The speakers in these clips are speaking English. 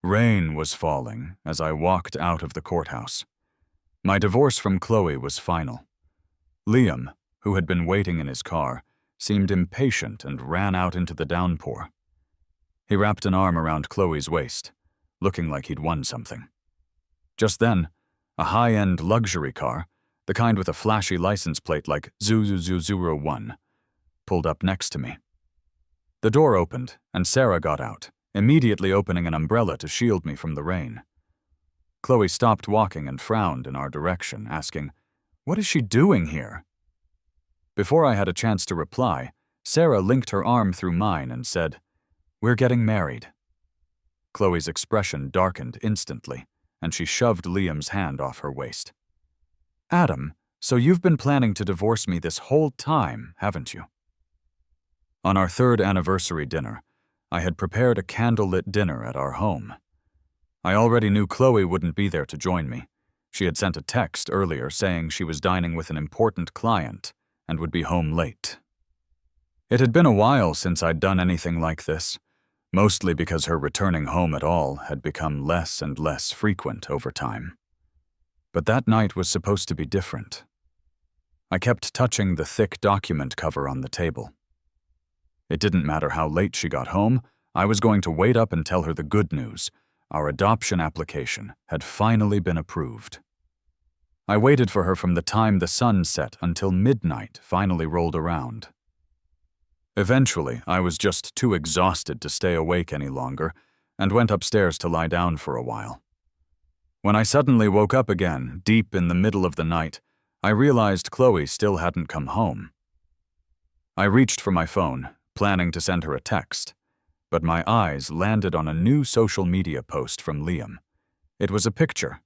Rain was falling as I walked out of the courthouse. My divorce from Chloe was final. Liam, who had been waiting in his car, seemed impatient and ran out into the downpour. He wrapped an arm around Chloe's waist, looking like he'd won something. Just then, a high-end luxury car, the kind with a flashy license plate like ZU001, pulled up next to me. The door opened, and Sarah got out, immediately opening an umbrella to shield me from the rain. Chloe stopped walking and frowned in our direction, asking, "What is she doing here?" Before I had a chance to reply, Sarah linked her arm through mine and said, "We're getting married." Chloe's expression darkened instantly, and she shoved Liam's hand off her waist. "Adam, so you've been planning to divorce me this whole time, haven't you?" On our third anniversary dinner, I had prepared a candlelit dinner at our home. I already knew Chloe wouldn't be there to join me. She had sent a text earlier saying she was dining with an important client and would be home late. It had been a while since I'd done anything like this, mostly because her returning home at all had become less and less frequent over time. But that night was supposed to be different. I kept touching the thick document cover on the table. It didn't matter how late she got home, I was going to wait up and tell her the good news. Our adoption application had finally been approved. I waited for her from the time the sun set until midnight finally rolled around. Eventually, I was just too exhausted to stay awake any longer and went upstairs to lie down for a while. When I suddenly woke up again, deep in the middle of the night, I realized Chloe still hadn't come home. I reached for my phone, planning to send her a text, but my eyes landed on a new social media post from Liam. It was a picture,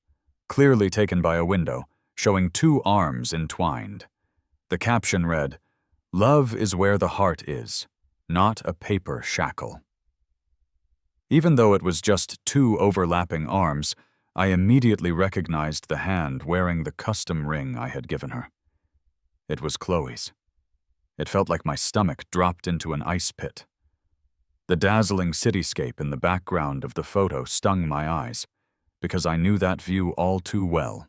clearly taken by a window, showing two arms entwined. The caption read, "Love is where the heart is, not a paper shackle." Even though it was just two overlapping arms, I immediately recognized the hand wearing the custom ring I had given her. It was Chloe's. It felt like my stomach dropped into an ice pit. The dazzling cityscape in the background of the photo stung my eyes, because I knew that view all too well.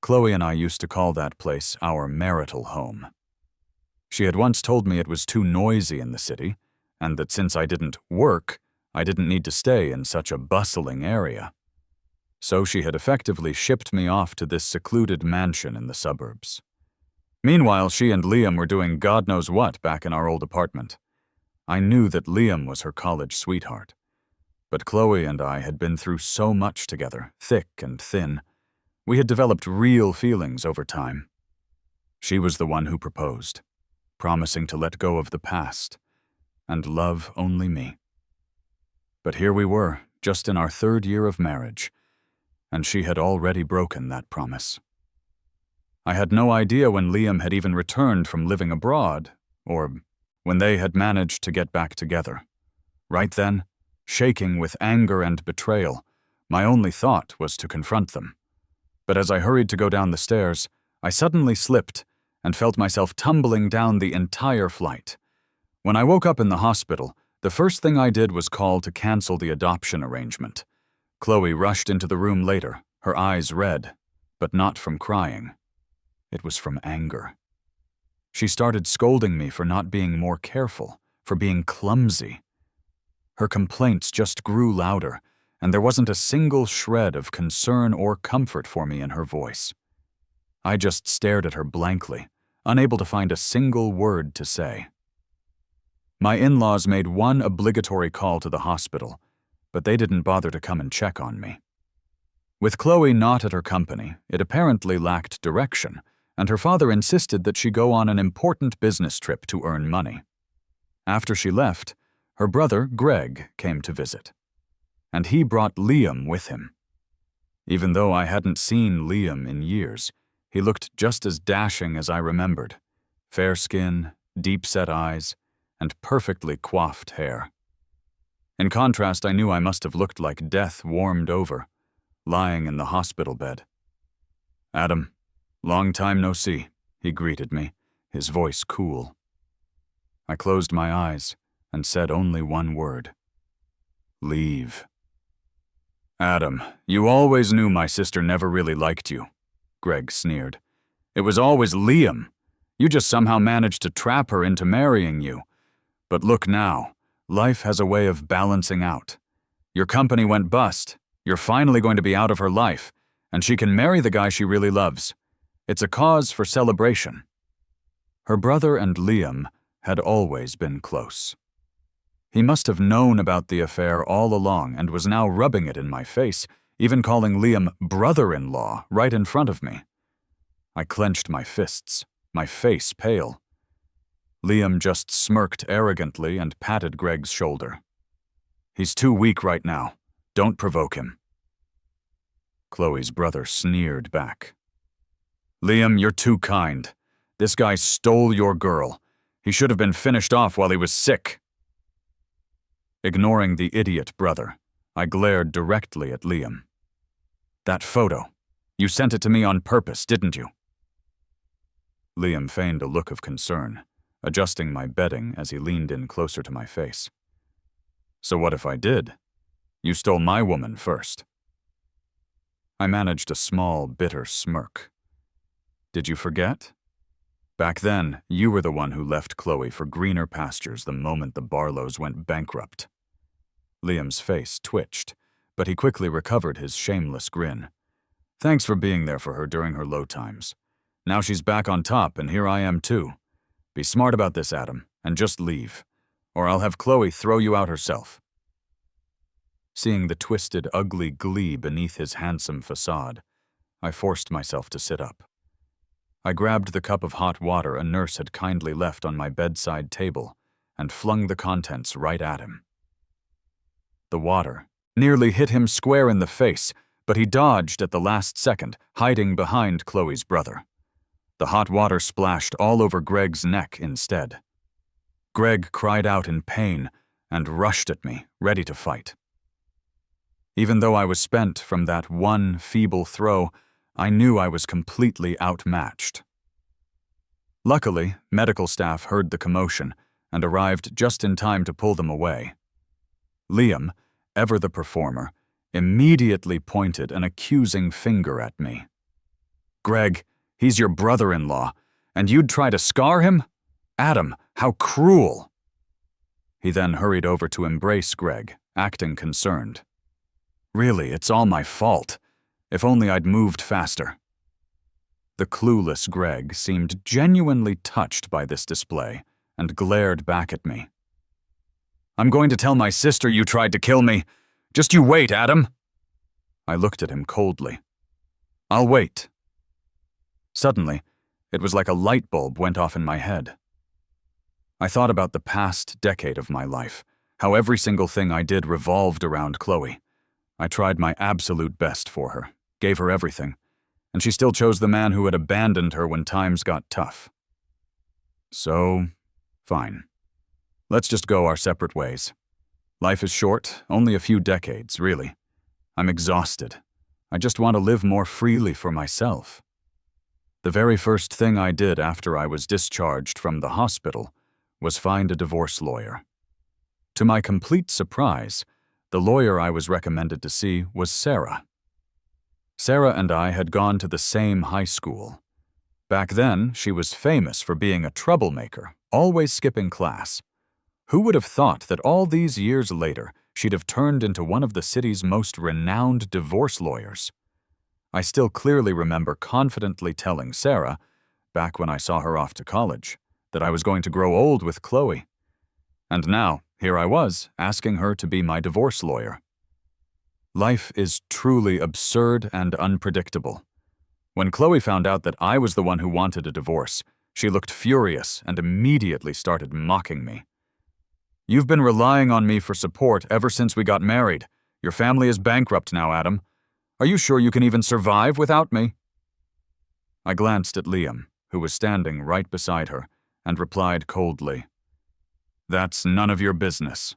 Chloe and I used to call that place our marital home. She had once told me it was too noisy in the city, and that since I didn't work, I didn't need to stay in such a bustling area. So she had effectively shipped me off to this secluded mansion in the suburbs. Meanwhile, she and Liam were doing God knows what back in our old apartment. I knew that Liam was her college sweetheart. But Chloe and I had been through so much together, thick and thin. We had developed real feelings over time. She was the one who proposed, promising to let go of the past and love only me. But here we were, just in our third year of marriage, and she had already broken that promise. I had no idea when Liam had even returned from living abroad, or when they had managed to get back together. Right then, shaking with anger and betrayal, my only thought was to confront them. But as I hurried to go down the stairs, I suddenly slipped and felt myself tumbling down the entire flight. When I woke up in the hospital, the first thing I did was call to cancel the adoption arrangement. Chloe rushed into the room later, her eyes red, but not from crying. It was from anger. She started scolding me for not being more careful, for being clumsy. Her complaints just grew louder, and there wasn't a single shred of concern or comfort for me in her voice. I just stared at her blankly, unable to find a single word to say. My in-laws made one obligatory call to the hospital, but they didn't bother to come and check on me. With Chloe not at her company, it apparently lacked direction, and her father insisted that she go on an important business trip to earn money. After she left, her brother, Greg, came to visit, and he brought Liam with him. Even though I hadn't seen Liam in years, he looked just as dashing as I remembered, fair skin, deep-set eyes, and perfectly coiffed hair. In contrast, I knew I must have looked like death warmed over, lying in the hospital bed. "Adam, long time no see," he greeted me, his voice cool. I closed my eyes and said only one word. "Leave." Adam, you always knew my sister never really liked you, Greg sneered. It was always Liam. You just somehow managed to trap her into marrying you. But look now, life has a way of balancing out. Your company went bust. You're finally going to be out of her life, and she can marry the guy she really loves. It's a cause for celebration. Her brother and Liam had always been close. He must have known about the affair all along and was now rubbing it in my face, even calling Liam brother-in-law right in front of me. I clenched my fists, my face pale. Liam just smirked arrogantly and patted Greg's shoulder. He's too weak right now. Don't provoke him. Chloe's brother sneered back. Liam, you're too kind. This guy stole your girl. He should have been finished off while he was sick. Ignoring the idiot brother, I glared directly at Liam. That photo. You sent it to me on purpose, didn't you? Liam feigned a look of concern, adjusting my bedding as he leaned in closer to my face. So what if I did? You stole my woman first. I managed a small, bitter smirk. Did you forget? Back then, you were the one who left Chloe for greener pastures the moment the Barlows went bankrupt. Liam's face twitched, but he quickly recovered his shameless grin. Thanks for being there for her during her low times. Now she's back on top, and here I am too. Be smart about this, Adam, and just leave, or I'll have Chloe throw you out herself. Seeing the twisted, ugly glee beneath his handsome facade, I forced myself to sit up. I grabbed the cup of hot water a nurse had kindly left on my bedside table and flung the contents right at him. The water nearly hit him square in the face, but he dodged at the last second, hiding behind Chloe's brother. The hot water splashed all over Greg's neck instead. Greg cried out in pain and rushed at me, ready to fight. Even though I was spent from that one feeble throw, I knew I was completely outmatched. Luckily, medical staff heard the commotion and arrived just in time to pull them away. Liam, ever the performer, immediately pointed an accusing finger at me. Greg, he's your brother-in-law, and you'd try to scar him? Adam, how cruel! He then hurried over to embrace Greg, acting concerned. Really, it's all my fault. If only I'd moved faster. The clueless Greg seemed genuinely touched by this display and glared back at me. I'm going to tell my sister you tried to kill me. Just you wait, Adam. I looked at him coldly. I'll wait. Suddenly, it was like a light bulb went off in my head. I thought about the past decade of my life, how every single thing I did revolved around Chloe. I tried my absolute best for her, gave her everything, and she still chose the man who had abandoned her when times got tough. So, fine. Let's just go our separate ways. Life is short, only a few decades, really. I'm exhausted. I just want to live more freely for myself. The very first thing I did after I was discharged from the hospital was find a divorce lawyer. To my complete surprise, the lawyer I was recommended to see was Sarah. Sarah and I had gone to the same high school. Back then, she was famous for being a troublemaker, always skipping class. Who would have thought that all these years later, she'd have turned into one of the city's most renowned divorce lawyers? I still clearly remember confidently telling Sarah, back when I saw her off to college, that I was going to grow old with Chloe. And now, here I was, asking her to be my divorce lawyer. Life is truly absurd and unpredictable. When Chloe found out that I was the one who wanted a divorce, she looked furious and immediately started mocking me. You've been relying on me for support ever since we got married. Your family is bankrupt now, Adam. Are you sure you can even survive without me? I glanced at Liam, who was standing right beside her, and replied coldly, That's none of your business.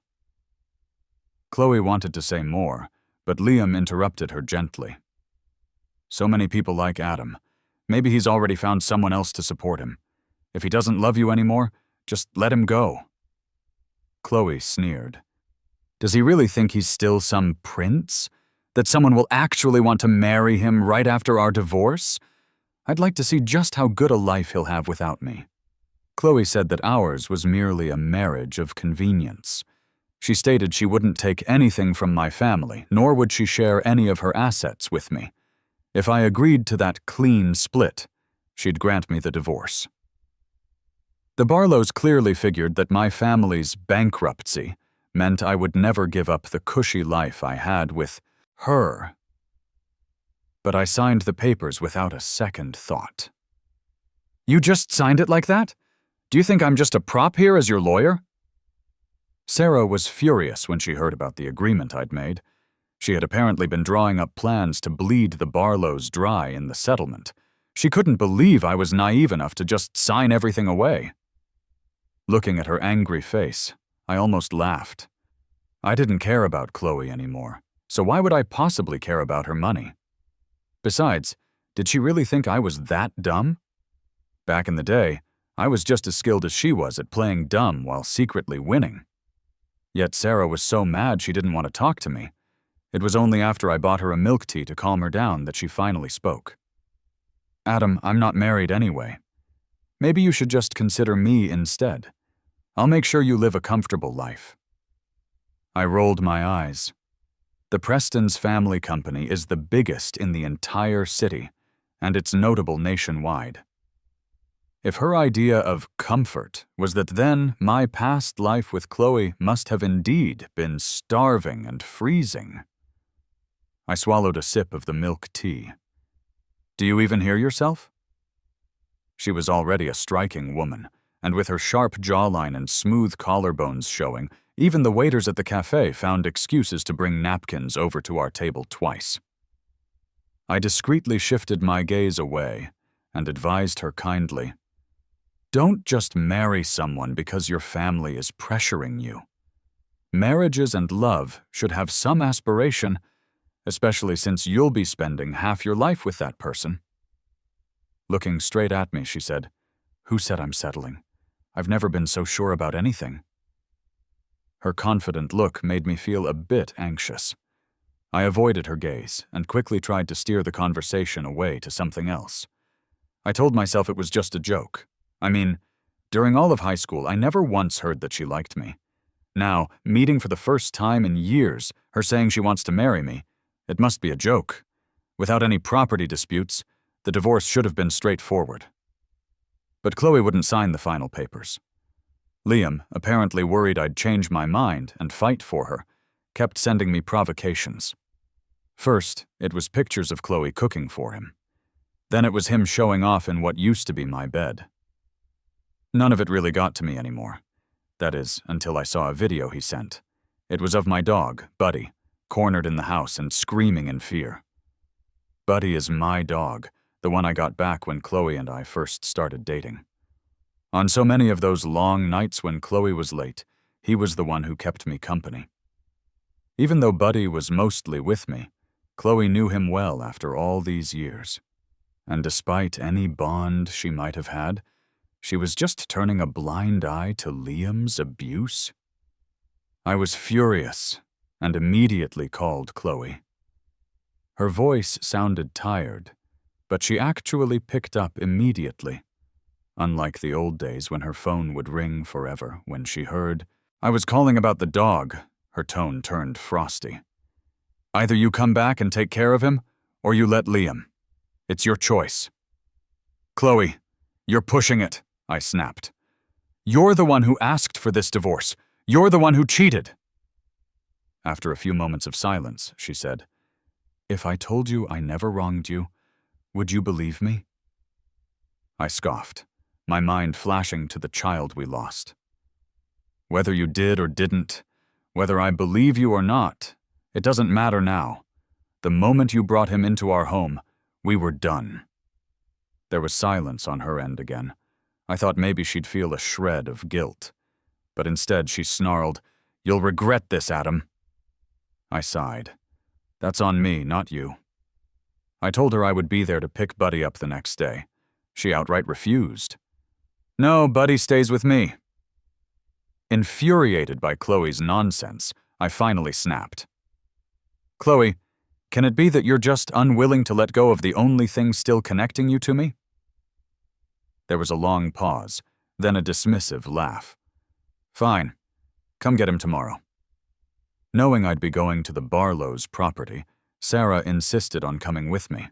Chloe wanted to say more, but Liam interrupted her gently. So many people like Adam. Maybe he's already found someone else to support him. If he doesn't love you anymore, just let him go. Chloe sneered. Does he really think he's still some prince? That someone will actually want to marry him right after our divorce? I'd like to see just how good a life he'll have without me. Chloe said that ours was merely a marriage of convenience. She stated she wouldn't take anything from my family, nor would she share any of her assets with me. If I agreed to that clean split, she'd grant me the divorce. The Barlows clearly figured that my family's bankruptcy meant I would never give up the cushy life I had with her. But I signed the papers without a second thought. You just signed it like that? Do you think I'm just a prop here as your lawyer? Sarah was furious when she heard about the agreement I'd made. She had apparently been drawing up plans to bleed the Barlows dry in the settlement. She couldn't believe I was naive enough to just sign everything away. Looking at her angry face, I almost laughed. I didn't care about Chloe anymore, so why would I possibly care about her money? Besides, did she really think I was that dumb? Back in the day, I was just as skilled as she was at playing dumb while secretly winning. Yet Sarah was so mad she didn't want to talk to me. It was only after I bought her a milk tea to calm her down that she finally spoke. Adam, I'm not married anyway. Maybe you should just consider me instead. I'll make sure you live a comfortable life. I rolled my eyes. The Preston's family company is the biggest in the entire city, and it's notable nationwide. If her idea of comfort was that then my past life with Chloe must have indeed been starving and freezing. I swallowed a sip of the milk tea. Do you even hear yourself? She was already a striking woman, and with her sharp jawline and smooth collarbones showing, even the waiters at the cafe found excuses to bring napkins over to our table twice. I discreetly shifted my gaze away and advised her kindly, don't just marry someone because your family is pressuring you. Marriages and love should have some aspiration, especially since you'll be spending half your life with that person. Looking straight at me, she said, Who said I'm settling? I've never been so sure about anything. Her confident look made me feel a bit anxious. I avoided her gaze and quickly tried to steer the conversation away to something else. I told myself it was just a joke. I mean, during all of high school, I never once heard that she liked me. Now, meeting for the first time in years, her saying she wants to marry me, it must be a joke. Without any property disputes, the divorce should have been straightforward. But Chloe wouldn't sign the final papers. Liam, apparently worried I'd change my mind and fight for her, kept sending me provocations. First, it was pictures of Chloe cooking for him. Then it was him showing off in what used to be my bed. None of it really got to me anymore. That is, until I saw a video he sent. It was of my dog, Buddy, cornered in the house and screaming in fear. Buddy is my dog, the one I got back when Chloe and I first started dating. On so many of those long nights when Chloe was late, he was the one who kept me company. Even though Buddy was mostly with me, Chloe knew him well after all these years. And despite any bond she might have had, she was just turning a blind eye to Liam's abuse. I was furious and immediately called Chloe. Her voice sounded tired, but she actually picked up immediately. Unlike the old days when her phone would ring forever when she heard, I was calling about the dog, her tone turned frosty. Either you come back and take care of him, or you let Liam. It's your choice. Chloe, you're pushing it, I snapped. You're the one who asked for this divorce. You're the one who cheated. After a few moments of silence, she said, If I told you I never wronged you, would you believe me? I scoffed, my mind flashing to the child we lost. Whether you did or didn't, whether I believe you or not, it doesn't matter now. The moment you brought him into our home, we were done. There was silence on her end again. I thought maybe she'd feel a shred of guilt. But instead she snarled, You'll regret this, Adam. I sighed. That's on me, not you. I told her I would be there to pick Buddy up the next day. She outright refused. No, Buddy stays with me. Infuriated by Chloe's nonsense, I finally snapped. Chloe, Can it be that you're just unwilling to let go of the only thing still connecting you to me?" There was a long pause, then a dismissive laugh. "Fine. Come get him tomorrow." Knowing I'd be going to the Barlow's property, Sarah insisted on coming with me.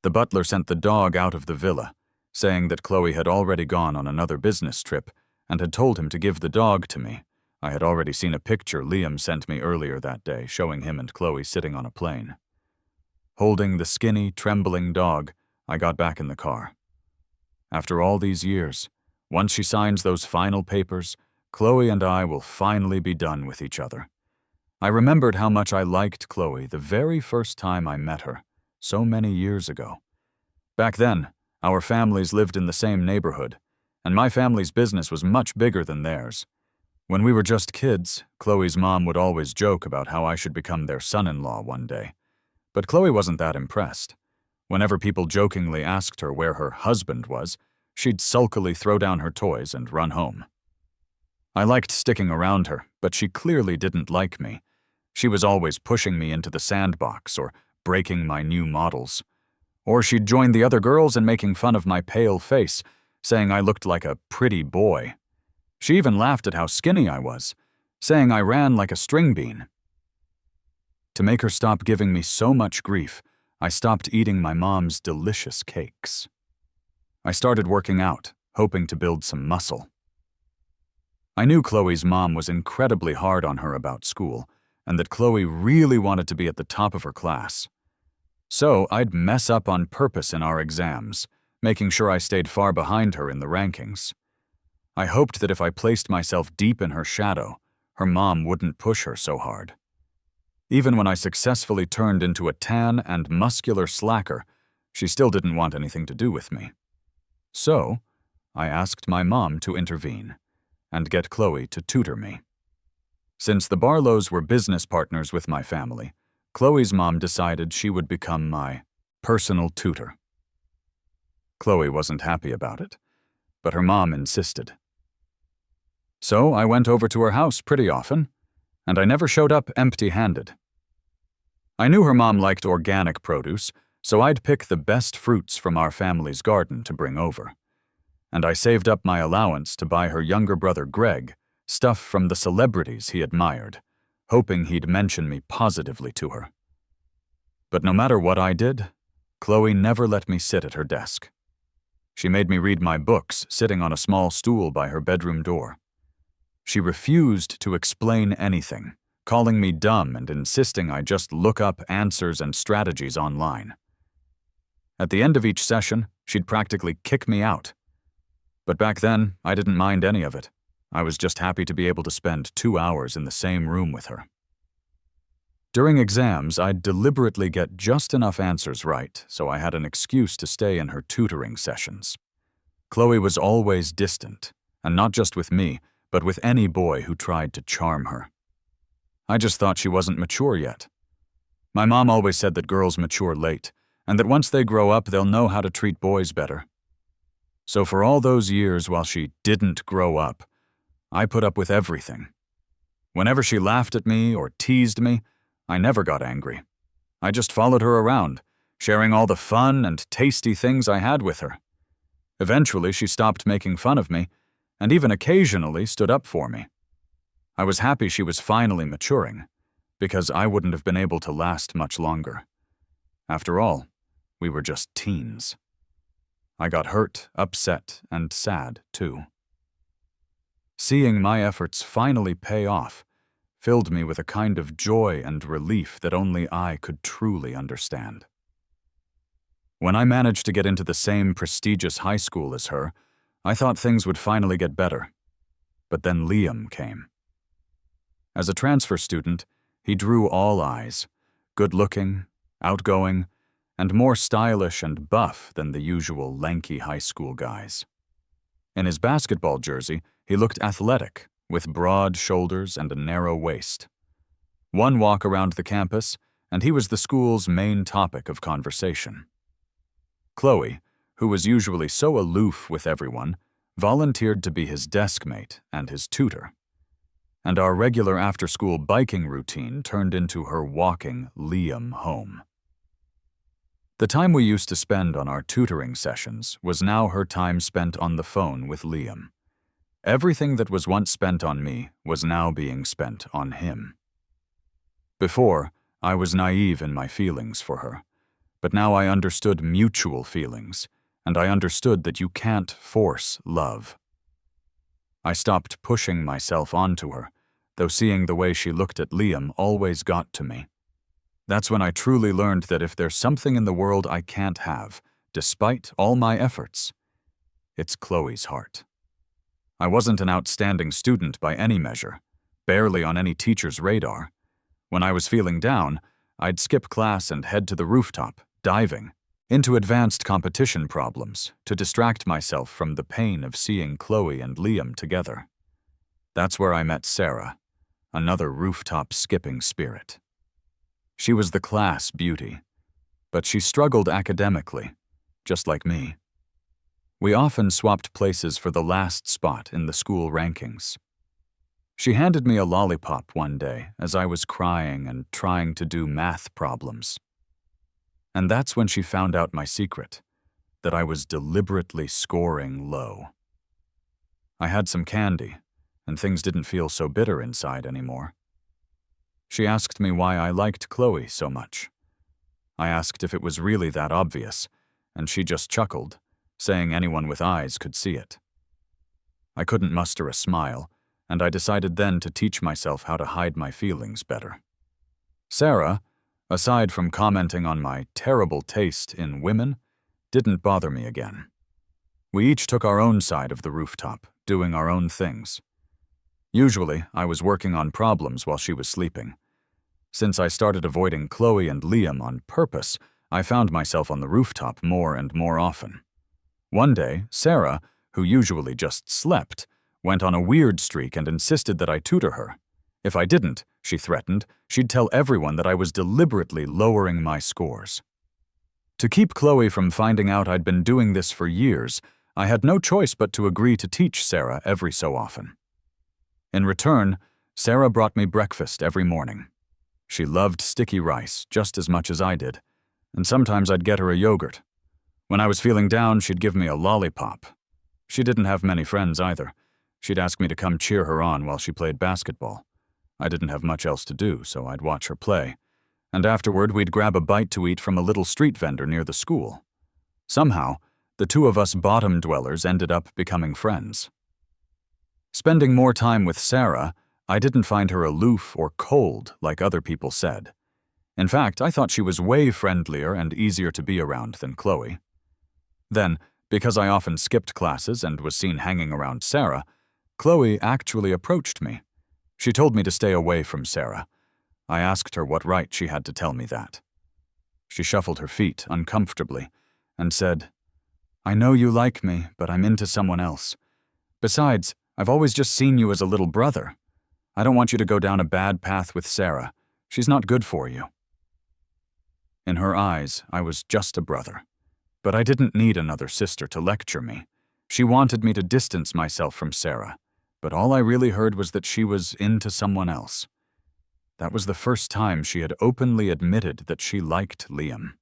The butler sent the dog out of the villa, saying that Chloe had already gone on another business trip and had told him to give the dog to me. I had already seen a picture Liam sent me earlier that day showing him and Chloe sitting on a plane. Holding the skinny, trembling dog, I got back in the car. After all these years, once she signs those final papers, Chloe and I will finally be done with each other. I remembered how much I liked Chloe the very first time I met her, so many years ago. Back then, our families lived in the same neighborhood, and my family's business was much bigger than theirs. When we were just kids, Chloe's mom would always joke about how I should become their son-in-law one day. But Chloe wasn't that impressed. Whenever people jokingly asked her where her husband was, she'd sulkily throw down her toys and run home. I liked sticking around her, but she clearly didn't like me. She was always pushing me into the sandbox or breaking my new models. Or she'd join the other girls in making fun of my pale face, saying I looked like a pretty boy. She even laughed at how skinny I was, saying I ran like a string bean. To make her stop giving me so much grief, I stopped eating my mom's delicious cakes. I started working out, hoping to build some muscle. I knew Chloe's mom was incredibly hard on her about school, and that Chloe really wanted to be at the top of her class. So I'd mess up on purpose in our exams, making sure I stayed far behind her in the rankings. I hoped that if I placed myself deep in her shadow, her mom wouldn't push her so hard. Even when I successfully turned into a tan and muscular slacker, she still didn't want anything to do with me. So, I asked my mom to intervene and get Chloe to tutor me. Since the Barlows were business partners with my family, Chloe's mom decided she would become my personal tutor. Chloe wasn't happy about it, but her mom insisted. So I went over to her house pretty often, and I never showed up empty-handed. I knew her mom liked organic produce, so I'd pick the best fruits from our family's garden to bring over. And I saved up my allowance to buy her younger brother Greg stuff from the celebrities he admired, hoping he'd mention me positively to her. But no matter what I did, Chloe never let me sit at her desk. She made me read my books sitting on a small stool by her bedroom door. She refused to explain anything, calling me dumb and insisting I just look up answers and strategies online. At the end of each session, she'd practically kick me out. But back then, I didn't mind any of it. I was just happy to be able to spend 2 hours in the same room with her. During exams, I'd deliberately get just enough answers right, so I had an excuse to stay in her tutoring sessions. Chloe was always distant, and not just with me, but with any boy who tried to charm her. I just thought she wasn't mature yet. My mom always said that girls mature late, and that once they grow up, they'll know how to treat boys better. So for all those years while she didn't grow up, I put up with everything. Whenever she laughed at me or teased me, I never got angry. I just followed her around, sharing all the fun and tasty things I had with her. Eventually, she stopped making fun of me, and even occasionally stood up for me. I was happy she was finally maturing, because I wouldn't have been able to last much longer. After all, we were just teens. I got hurt, upset, and sad, too. Seeing my efforts finally pay off filled me with a kind of joy and relief that only I could truly understand. When I managed to get into the same prestigious high school as her, I thought things would finally get better. But then Liam came. As a transfer student, he drew all eyes, good-looking, outgoing, and more stylish and buff than the usual lanky high school guys. In his basketball jersey, he looked athletic, with broad shoulders and a narrow waist. One walk around the campus, and he was the school's main topic of conversation. Chloe, who was usually so aloof with everyone, volunteered to be his desk mate and his tutor. and our regular after-school biking routine turned into her walking Liam home. The time we used to spend on our tutoring sessions was now her time spent on the phone with Liam. Everything that was once spent on me was now being spent on him. Before, I was naive in my feelings for her, but now I understood mutual feelings, and I understood that you can't force love. I stopped pushing myself onto her, though seeing the way she looked at Liam always got to me. That's when I truly learned that if there's something in the world I can't have, despite all my efforts, it's Chloe's heart. I wasn't an outstanding student by any measure, barely on any teacher's radar. When I was feeling down, I'd skip class and head to the rooftop, diving into advanced competition problems to distract myself from the pain of seeing Chloe and Liam together. That's where I met Sarah, another rooftop skipping spirit. She was the class beauty, but she struggled academically, just like me. We often swapped places for the last spot in the school rankings. She handed me a lollipop one day as I was crying and trying to do math problems. And that's when she found out my secret, that I was deliberately scoring low. I had some candy, and things didn't feel so bitter inside anymore. She asked me why I liked Chloe so much. I asked if it was really that obvious, and she just chuckled, saying anyone with eyes could see it. I couldn't muster a smile, and I decided then to teach myself how to hide my feelings better. Sarah, aside from commenting on my terrible taste in women, didn't bother me again. We each took our own side of the rooftop, doing our own things. Usually, I was working on problems while she was sleeping. Since I started avoiding Chloe and Liam on purpose, I found myself on the rooftop more and more often. One day, Sarah, who usually just slept, went on a weird streak and insisted that I tutor her. If I didn't, she threatened, she'd tell everyone that I was deliberately lowering my scores. To keep Chloe from finding out I'd been doing this for years, I had no choice but to agree to teach Sarah every so often. In return, Sarah brought me breakfast every morning. She loved sticky rice just as much as I did, and sometimes I'd get her a yogurt. When I was feeling down, she'd give me a lollipop. She didn't have many friends either. She'd ask me to come cheer her on while she played basketball. I didn't have much else to do, so I'd watch her play. And afterward, we'd grab a bite to eat from a little street vendor near the school. Somehow, the two of us bottom dwellers ended up becoming friends. Spending more time with Sarah, I didn't find her aloof or cold like other people said. In fact, I thought she was way friendlier and easier to be around than Chloe. Then, because I often skipped classes and was seen hanging around Sarah, Chloe actually approached me. She told me to stay away from Sarah. I asked her what right she had to tell me that. She shuffled her feet uncomfortably and said, "I know you like me, but I'm into someone else. Besides, I've always just seen you as a little brother. I don't want you to go down a bad path with Sarah. She's not good for you." In her eyes, I was just a brother. But I didn't need another sister to lecture me. She wanted me to distance myself from Sarah, but all I really heard was that she was into someone else. That was the first time she had openly admitted that she liked Liam.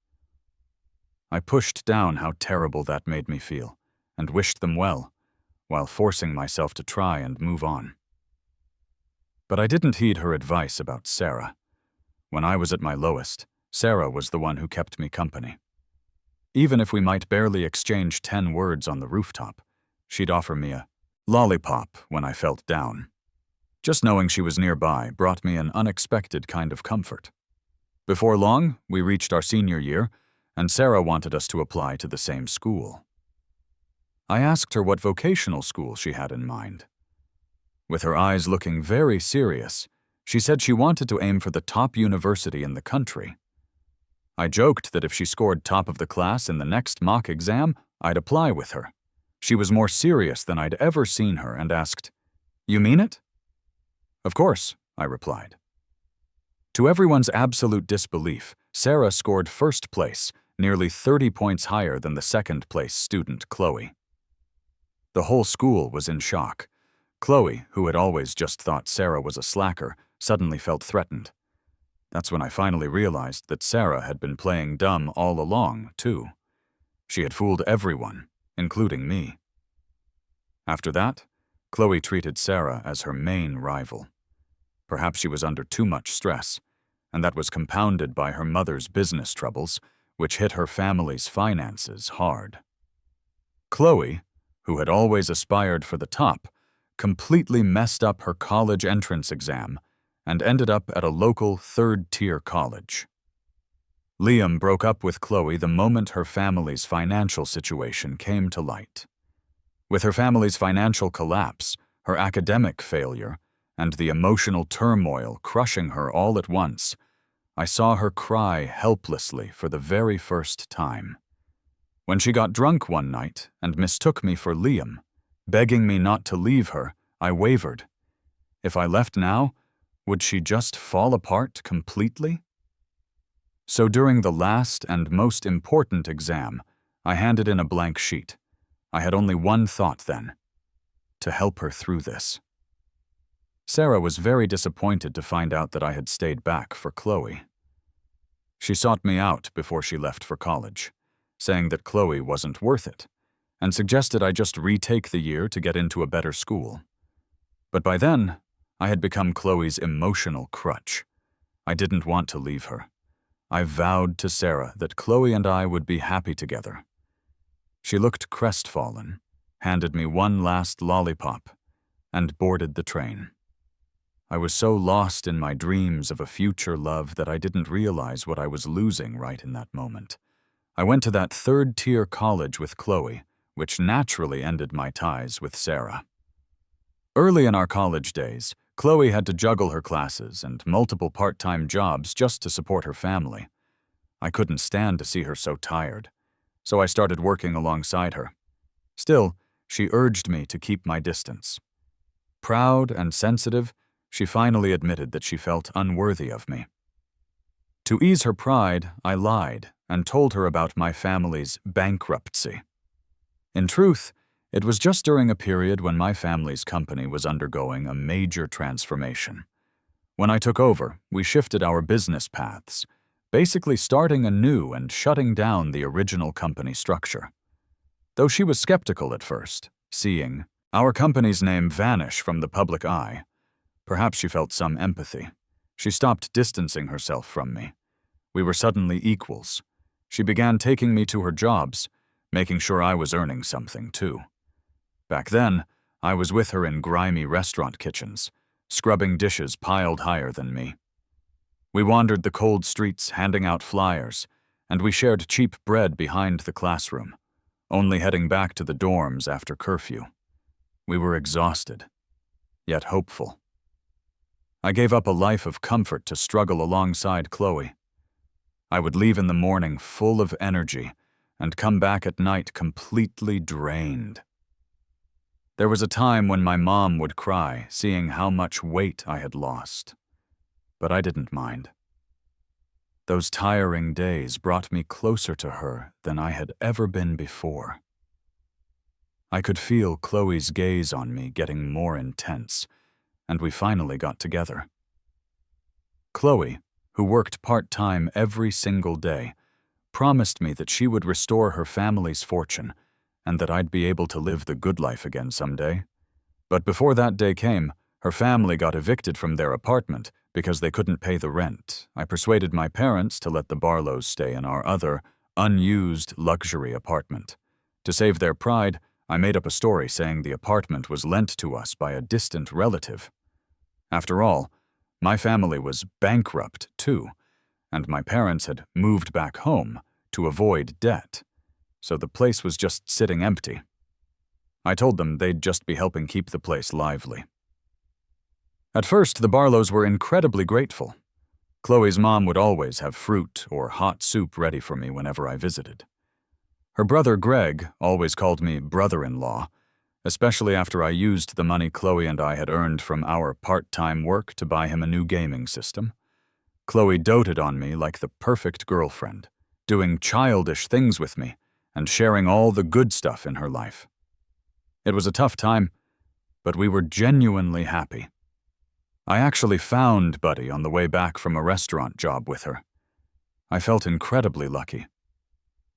I pushed down how terrible that made me feel, and wished them well, while forcing myself to try and move on. But I didn't heed her advice about Sarah. When I was at my lowest, Sarah was the one who kept me company. Even if we might barely exchange 10 words on the rooftop, she'd offer me a lollipop when I felt down. Just knowing she was nearby brought me an unexpected kind of comfort. Before long, we reached our senior year, and Sarah wanted us to apply to the same school. I asked her what vocational school she had in mind. With her eyes looking very serious, she said she wanted to aim for the top university in the country. I joked that if she scored top of the class in the next mock exam, I'd apply with her. She was more serious than I'd ever seen her and asked, "You mean it?" "Of course," I replied. To everyone's absolute disbelief, Sarah scored first place, nearly 30 points higher than the second-place student, Chloe. The whole school was in shock. Chloe, who had always just thought Sarah was a slacker, suddenly felt threatened. That's when I finally realized that Sarah had been playing dumb all along, too. She had fooled everyone, including me. After that, Chloe treated Sarah as her main rival. Perhaps she was under too much stress, and that was compounded by her mother's business troubles, which hit her family's finances hard. Chloe, who had always aspired for the top, completely messed up her college entrance exam and ended up at a local third-tier college. Liam broke up with Chloe the moment her family's financial situation came to light. With her family's financial collapse, her academic failure, and the emotional turmoil crushing her all at once, I saw her cry helplessly for the very first time. When she got drunk one night and mistook me for Liam, begging me not to leave her, I wavered. If I left now, would she just fall apart completely? So during the last and most important exam, I handed in a blank sheet. I had only one thought then: to help her through this. Sarah was very disappointed to find out that I had stayed back for Chloe. She sought me out before she left for college, saying that Chloe wasn't worth it, and suggested I just retake the year to get into a better school. But by then, I had become Chloe's emotional crutch. I didn't want to leave her. I vowed to Sarah that Chloe and I would be happy together. She looked crestfallen, handed me one last lollipop, and boarded the train. I was so lost in my dreams of a future love that I didn't realize what I was losing right in that moment. I went to that third-tier college with Chloe, which naturally ended my ties with Sarah. Early in our college days, Chloe had to juggle her classes and multiple part-time jobs just to support her family. I couldn't stand to see her so tired, so I started working alongside her. Still, she urged me to keep my distance. Proud and sensitive, she finally admitted that she felt unworthy of me. To ease her pride, I lied and told her about my family's bankruptcy. In truth, it was just during a period when my family's company was undergoing a major transformation. When I took over, we shifted our business paths, basically starting anew and shutting down the original company structure. Though she was skeptical at first, seeing our company's name vanish from the public eye, perhaps she felt some empathy. She stopped distancing herself from me. We were suddenly equals. She began taking me to her jobs, making sure I was earning something too. Back then, I was with her in grimy restaurant kitchens, scrubbing dishes piled higher than me. We wandered the cold streets handing out flyers, and we shared cheap bread behind the classroom, only heading back to the dorms after curfew. We were exhausted, yet hopeful. I gave up a life of comfort to struggle alongside Chloe. I would leave in the morning full of energy and come back at night completely drained. There was a time when my mom would cry, seeing how much weight I had lost. But I didn't mind. Those tiring days brought me closer to her than I had ever been before. I could feel Chloe's gaze on me getting more intense, and we finally got together. Chloe, who worked part-time every single day, promised me that she would restore her family's fortune and that I'd be able to live the good life again someday. But before that day came, her family got evicted from their apartment because they couldn't pay the rent. I persuaded my parents to let the Barlows stay in our other, unused luxury apartment. To save their pride, I made up a story saying the apartment was lent to us by a distant relative. After all, my family was bankrupt too, and my parents had moved back home to avoid debt, so the place was just sitting empty. I told them they'd just be helping keep the place lively. At first, the Barlows were incredibly grateful. Chloe's mom would always have fruit or hot soup ready for me whenever I visited. Her brother Greg always called me brother-in-law, especially after I used the money Chloe and I had earned from our part-time work to buy him a new gaming system. Chloe doted on me like the perfect girlfriend, doing childish things with me and sharing all the good stuff in her life. It was a tough time, but we were genuinely happy. I actually found Buddy on the way back from a restaurant job with her. I felt incredibly lucky.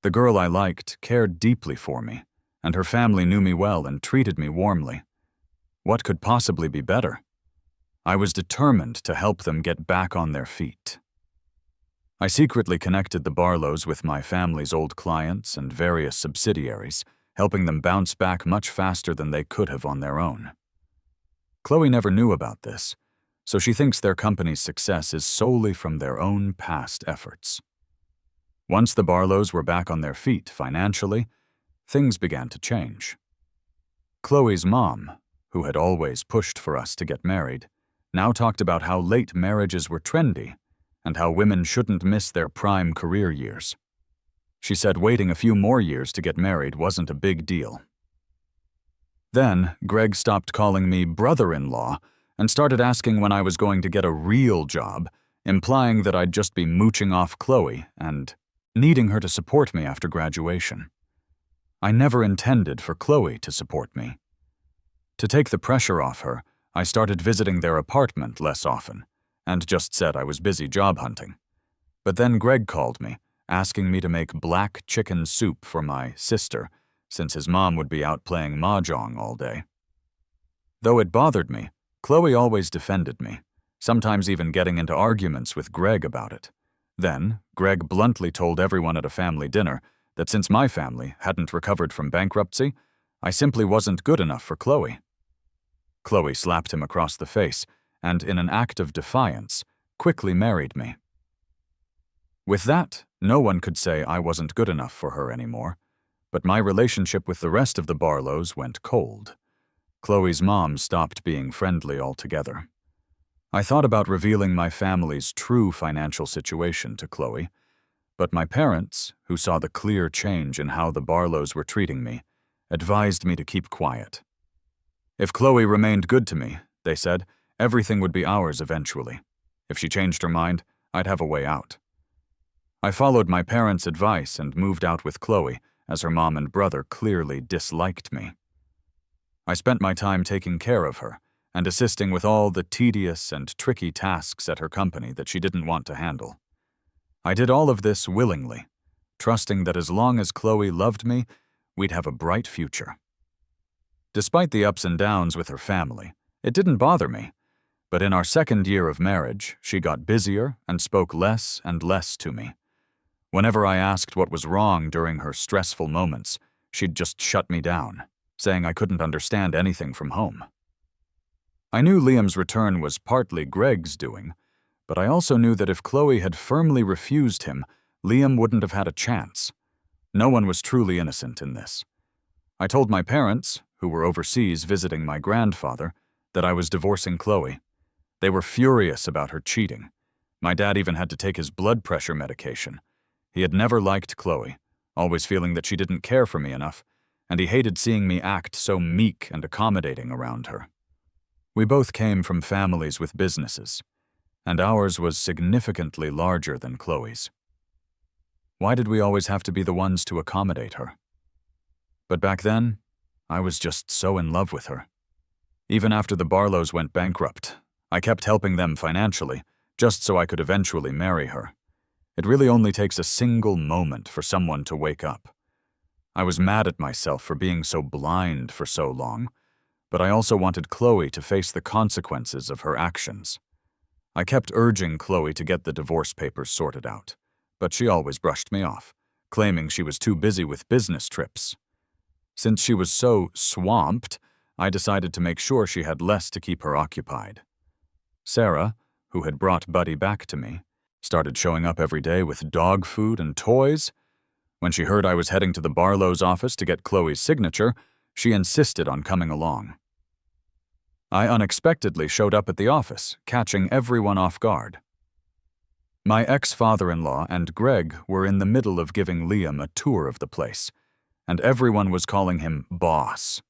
The girl I liked cared deeply for me, and her family knew me well and treated me warmly. What could possibly be better? I was determined to help them get back on their feet. I secretly connected the Barlows with my family's old clients and various subsidiaries, helping them bounce back much faster than they could have on their own. Chloe never knew about this, so she thinks their company's success is solely from their own past efforts. Once the Barlows were back on their feet financially, things began to change. Chloe's mom, who had always pushed for us to get married, now talked about how late marriages were trendy and how women shouldn't miss their prime career years. She said waiting a few more years to get married wasn't a big deal. Then, Greg stopped calling me brother-in-law and started asking when I was going to get a real job, implying that I'd just be mooching off Chloe and needing her to support me after graduation. I never intended for Chloe to support me. To take the pressure off her, I started visiting their apartment less often, and just said I was busy job hunting. But then Greg called me, asking me to make black chicken soup for my sister, since his mom would be out playing mahjong all day. Though it bothered me, Chloe always defended me, sometimes even getting into arguments with Greg about it. Then, Greg bluntly told everyone at a family dinner that since my family hadn't recovered from bankruptcy, I simply wasn't good enough for Chloe. Chloe slapped him across the face, and in an act of defiance, quickly married me. With that, no one could say I wasn't good enough for her anymore, but my relationship with the rest of the Barlows went cold. Chloe's mom stopped being friendly altogether. I thought about revealing my family's true financial situation to Chloe, but my parents, who saw the clear change in how the Barlows were treating me, advised me to keep quiet. If Chloe remained good to me, they said, everything would be ours eventually. If she changed her mind, I'd have a way out. I followed my parents' advice and moved out with Chloe, as her mom and brother clearly disliked me. I spent my time taking care of her and assisting with all the tedious and tricky tasks at her company that she didn't want to handle. I did all of this willingly, trusting that as long as Chloe loved me, we'd have a bright future. Despite the ups and downs with her family, it didn't bother me, but in our second year of marriage, she got busier and spoke less and less to me. Whenever I asked what was wrong during her stressful moments, she'd just shut me down, saying I couldn't understand anything from home. I knew Liam's return was partly Greg's doing, but I also knew that if Chloe had firmly refused him, Liam wouldn't have had a chance. No one was truly innocent in this. I told my parents, who were overseas visiting my grandfather, that I was divorcing Chloe. They were furious about her cheating. My dad even had to take his blood pressure medication. He had never liked Chloe, always feeling that she didn't care for me enough, and he hated seeing me act so meek and accommodating around her. We both came from families with businesses, and ours was significantly larger than Chloe's. Why did we always have to be the ones to accommodate her? But back then, I was just so in love with her. Even after the Barlows went bankrupt, I kept helping them financially, just so I could eventually marry her. It really only takes a single moment for someone to wake up. I was mad at myself for being so blind for so long, but I also wanted Chloe to face the consequences of her actions. I kept urging Chloe to get the divorce papers sorted out, but she always brushed me off, claiming she was too busy with business trips. Since she was so swamped, I decided to make sure she had less to keep her occupied. Sarah, who had brought Buddy back to me, started showing up every day with dog food and toys. When she heard I was heading to the Barlow's office to get Chloe's signature, she insisted on coming along. I unexpectedly showed up at the office, catching everyone off guard. My ex-father-in-law and Greg were in the middle of giving Liam a tour of the place, and everyone was calling him boss.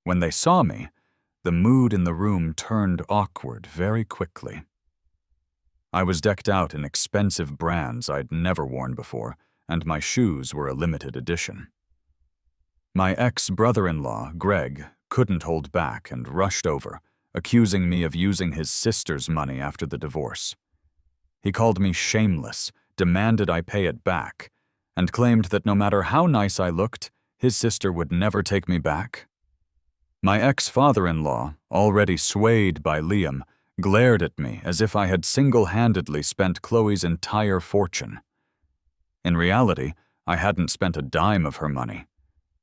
When they saw me, the mood in the room turned awkward very quickly. I was decked out in expensive brands I'd never worn before, and my shoes were a limited edition. My ex-brother-in-law, Greg, couldn't hold back and rushed over, accusing me of using his sister's money after the divorce. He called me shameless, demanded I pay it back, and claimed that no matter how nice I looked, his sister would never take me back. My ex-father-in-law, already swayed by Liam, glared at me as if I had single-handedly spent Chloe's entire fortune. In reality, I hadn't spent a dime of her money.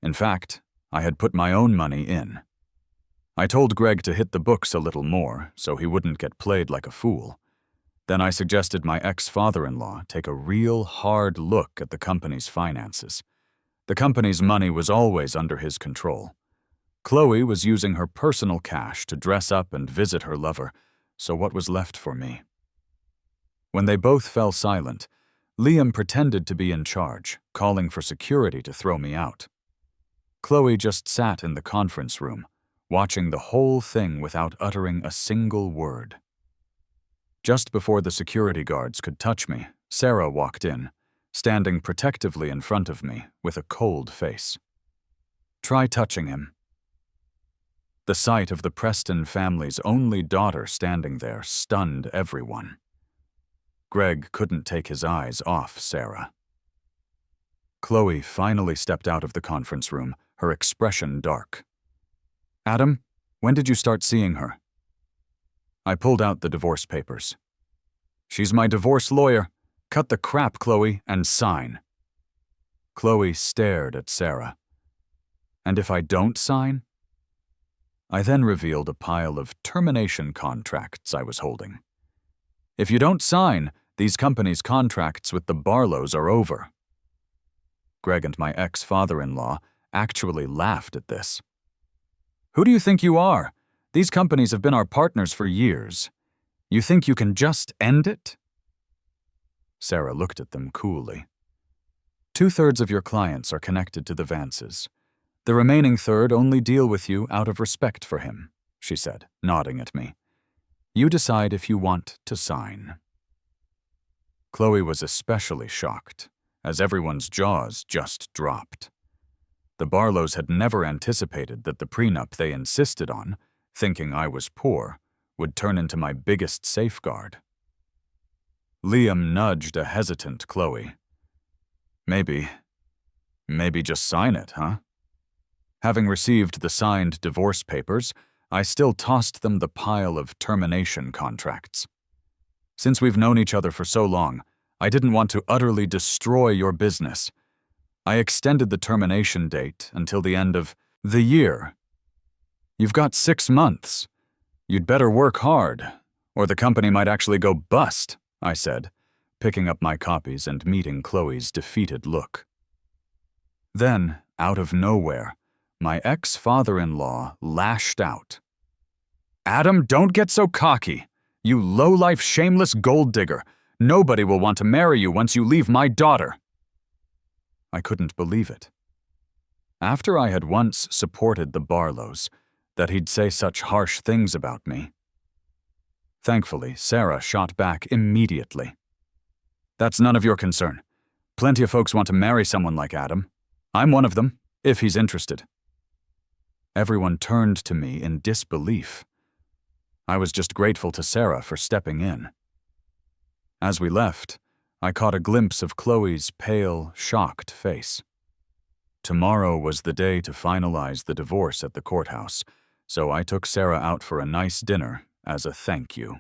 In fact, I had put my own money in. I told Greg to hit the books a little more so he wouldn't get played like a fool. Then I suggested my ex-father-in-law take a real hard look at the company's finances. The company's money was always under his control. Chloe was using her personal cash to dress up and visit her lover, so what was left for me? When they both fell silent, Liam pretended to be in charge, calling for security to throw me out. Chloe just sat in the conference room, watching the whole thing without uttering a single word. Just before the security guards could touch me, Sarah walked in, standing protectively in front of me with a cold face. "Try touching him." The sight of the Preston family's only daughter standing there stunned everyone. Greg couldn't take his eyes off Sarah. Chloe finally stepped out of the conference room, her expression dark. "Adam, when did you start seeing her?" I pulled out the divorce papers. "She's my divorce lawyer. Cut the crap, Chloe, and sign." Chloe stared at Sarah. "And if I don't sign?" I then revealed a pile of termination contracts I was holding. "If you don't sign, these companies' contracts with the Barlows are over." Greg and my ex-father-in-law actually laughed at this. "Who do you think you are? These companies have been our partners for years. You think you can just end it?" Sarah looked at them coolly. "2/3 of your clients are connected to the Vances. The remaining third only deal with you out of respect for him," she said, nodding at me. "You decide if you want to sign." Chloe was especially shocked, as everyone's jaws just dropped. The Barlows had never anticipated that the prenup they insisted on, thinking I was poor, would turn into my biggest safeguard. Liam nudged a hesitant Chloe. Maybe just sign it, huh?" Having received the signed divorce papers, I still tossed them the pile of termination contracts. "Since we've known each other for so long, I didn't want to utterly destroy your business. I extended the termination date until the end of the year. You've got 6 months. You'd better work hard, or the company might actually go bust," I said, picking up my copies and meeting Chloe's defeated look. Then, out of nowhere, my ex-father-in-law lashed out. "Adam, don't get so cocky. You low-life, shameless gold digger. Nobody will want to marry you once you leave my daughter." I couldn't believe it. After I had once supported the Barlows, that he'd say such harsh things about me. Thankfully, Sarah shot back immediately. "That's none of your concern. Plenty of folks want to marry someone like Adam. I'm one of them, if he's interested." Everyone turned to me in disbelief. I was just grateful to Sarah for stepping in. As we left, I caught a glimpse of Chloe's pale, shocked face. Tomorrow was the day to finalize the divorce at the courthouse, so I took Sarah out for a nice dinner as a thank you.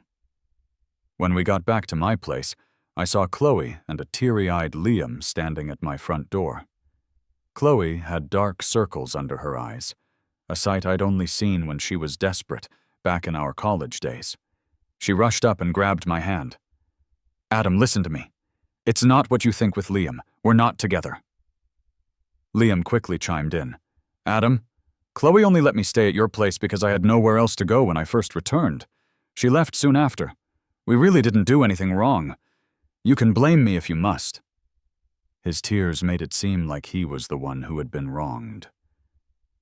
When we got back to my place, I saw Chloe and a teary-eyed Liam standing at my front door. Chloe had dark circles under her eyes, a sight I'd only seen when she was desperate, back in our college days. She rushed up and grabbed my hand. "Adam, listen to me. It's not what you think with Liam. We're not together." Liam quickly chimed in. "Adam, Chloe only let me stay at your place because I had nowhere else to go when I first returned. She left soon after. We really didn't do anything wrong. You can blame me if you must." His tears made it seem like he was the one who had been wronged.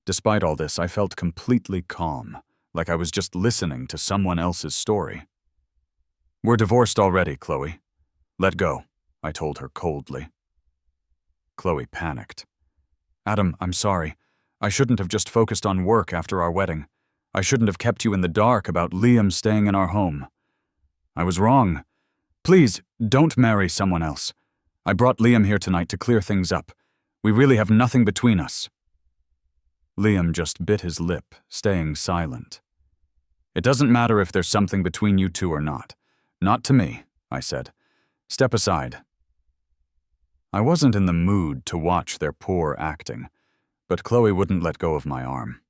Despite all this, I felt completely calm, like I was just listening to someone else's story. "We're divorced already, Chloe. Let go," I told her coldly. Chloe panicked. "Adam, I'm sorry. I shouldn't have just focused on work after our wedding. I shouldn't have kept you in the dark about Liam staying in our home. I was wrong. Please, don't marry someone else. I brought Liam here tonight to clear things up. We really have nothing between us." Liam just bit his lip, staying silent. "It doesn't matter if there's something between you two or not. Not to me," I said. "Step aside." I wasn't in the mood to watch their poor acting, but Chloe wouldn't let go of my arm.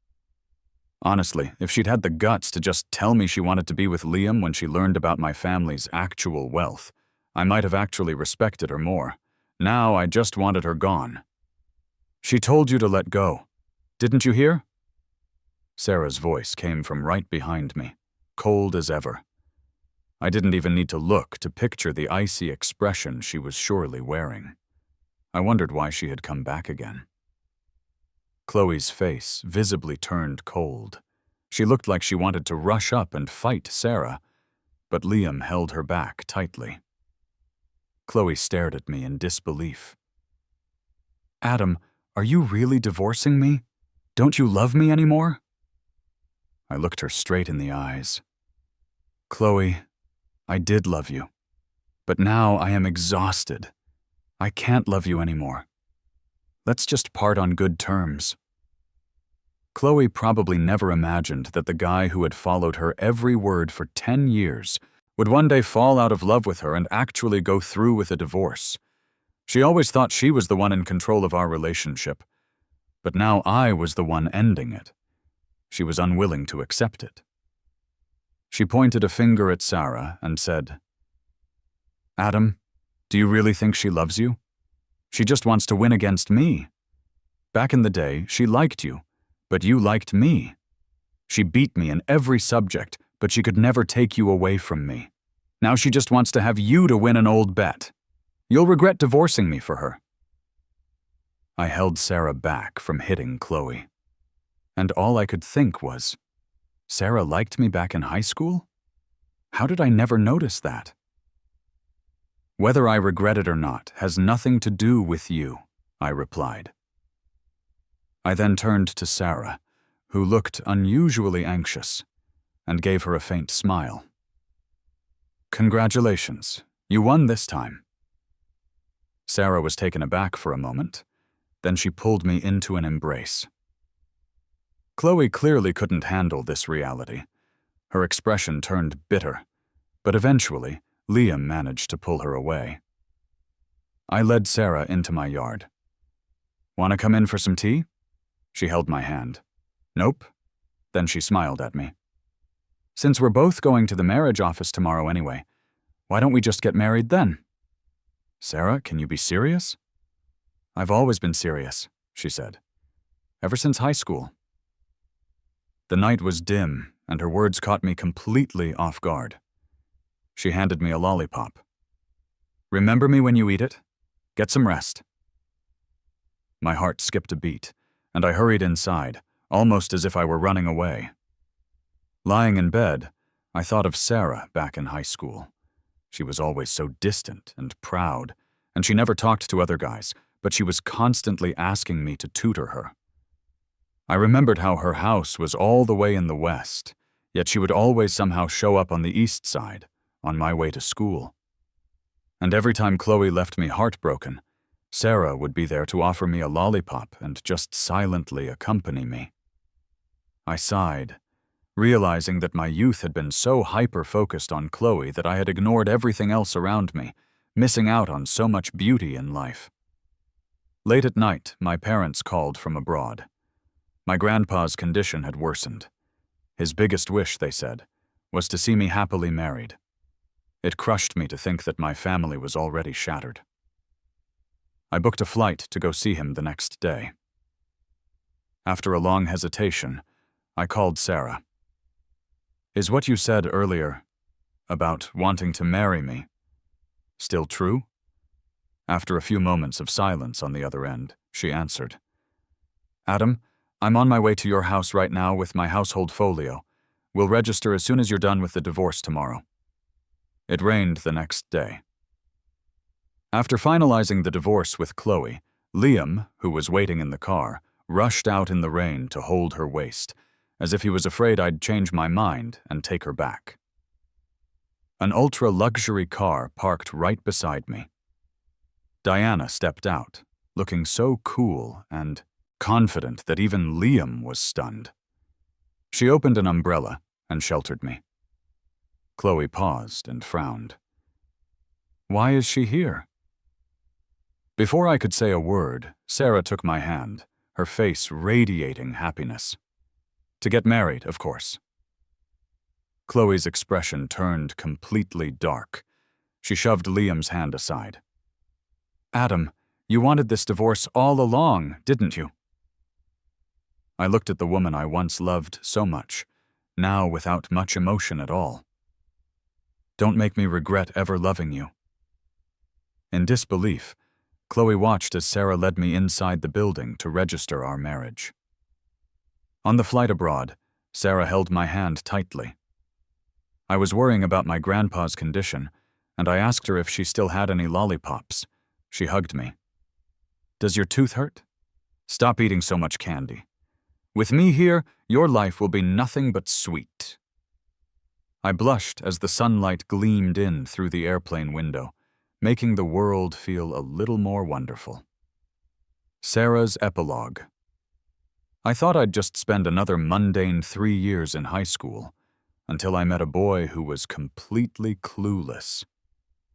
Honestly, if she'd had the guts to just tell me she wanted to be with Liam when she learned about my family's actual wealth, I might have actually respected her more. Now I just wanted her gone. "She told you to let go. Didn't you hear?" Sarah's voice came from right behind me, cold as ever. I didn't even need to look to picture the icy expression she was surely wearing. I wondered why she had come back again. Chloe's face visibly turned cold. She looked like she wanted to rush up and fight Sarah, but Liam held her back tightly. Chloe stared at me in disbelief. "Adam, are you really divorcing me? Don't you love me anymore?" I looked her straight in the eyes. "Chloe, I did love you, but now I am exhausted. I can't love you anymore. Let's just part on good terms." Chloe probably never imagined that the guy who had followed her every word for 10 years would one day fall out of love with her and actually go through with a divorce. She always thought she was the one in control of our relationship, but now I was the one ending it. She was unwilling to accept it. She pointed a finger at Sarah and said, "Adam, do you really think she loves you? She just wants to win against me. Back in the day, she liked you, but you liked me. She beat me in every subject, but she could never take you away from me. Now she just wants to have you to win an old bet. You'll regret divorcing me for her." I held Sarah back from hitting Chloe. And all I could think was, Sarah liked me back in high school? How did I never notice that? "Whether I regret it or not has nothing to do with you," I replied. I then turned to Sarah, who looked unusually anxious, and gave her a faint smile. "Congratulations, you won this time." Sarah was taken aback for a moment, then she pulled me into an embrace. Chloe clearly couldn't handle this reality. Her expression turned bitter, but eventually, Liam managed to pull her away. I led Sarah into my yard. "Want to come in for some tea?" She held my hand. "Nope." Then she smiled at me. "Since we're both going to the marriage office tomorrow anyway, why don't we just get married then?" "Sarah, can you be serious?" "I've always been serious," she said. "Ever since high school." The night was dim, and her words caught me completely off guard. She handed me a lollipop. "Remember me when you eat it? Get some rest." My heart skipped a beat, and I hurried inside, almost as if I were running away. Lying in bed, I thought of Sarah back in high school. She was always so distant and proud, and she never talked to other guys, but she was constantly asking me to tutor her. I remembered how her house was all the way in the west, yet she would always somehow show up on the east side, on my way to school. And every time Chloe left me heartbroken, Sarah would be there to offer me a lollipop and just silently accompany me. I sighed, realizing that my youth had been so hyper-focused on Chloe that I had ignored everything else around me, missing out on so much beauty in life. Late at night, my parents called from abroad. My grandpa's condition had worsened. His biggest wish, they said, was to see me happily married. It crushed me to think that my family was already shattered. I booked a flight to go see him the next day. After a long hesitation, I called Sarah. "Is what you said earlier, about wanting to marry me, still true?" After a few moments of silence on the other end, she answered, "Adam, I'm on my way to your house right now with my household folio. We'll register as soon as you're done with the divorce tomorrow." It rained the next day. After finalizing the divorce with Chloe, Liam, who was waiting in the car, rushed out in the rain to hold her waist, as if he was afraid I'd change my mind and take her back. An ultra-luxury car parked right beside me. Diana stepped out, looking so cool and confident that even Liam was stunned. She opened an umbrella and sheltered me. Chloe paused and frowned. Why is she here? Before I could say a word, Sarah took my hand, her face radiating happiness. To get married, of course. Chloe's expression turned completely dark. She shoved Liam's hand aside. Adam, you wanted this divorce all along, didn't you? I looked at the woman I once loved so much, now without much emotion at all. Don't make me regret ever loving you. In disbelief, Chloe watched as Sarah led me inside the building to register our marriage. On the flight abroad, Sarah held my hand tightly. I was worrying about my grandpa's condition, and I asked her if she still had any lollipops. She hugged me. Does your tooth hurt? Stop eating so much candy. With me here, your life will be nothing but sweet. I blushed as the sunlight gleamed in through the airplane window, making the world feel a little more wonderful. Sarah's epilogue. I thought I'd just spend another mundane 3 years in high school, until I met a boy who was completely clueless.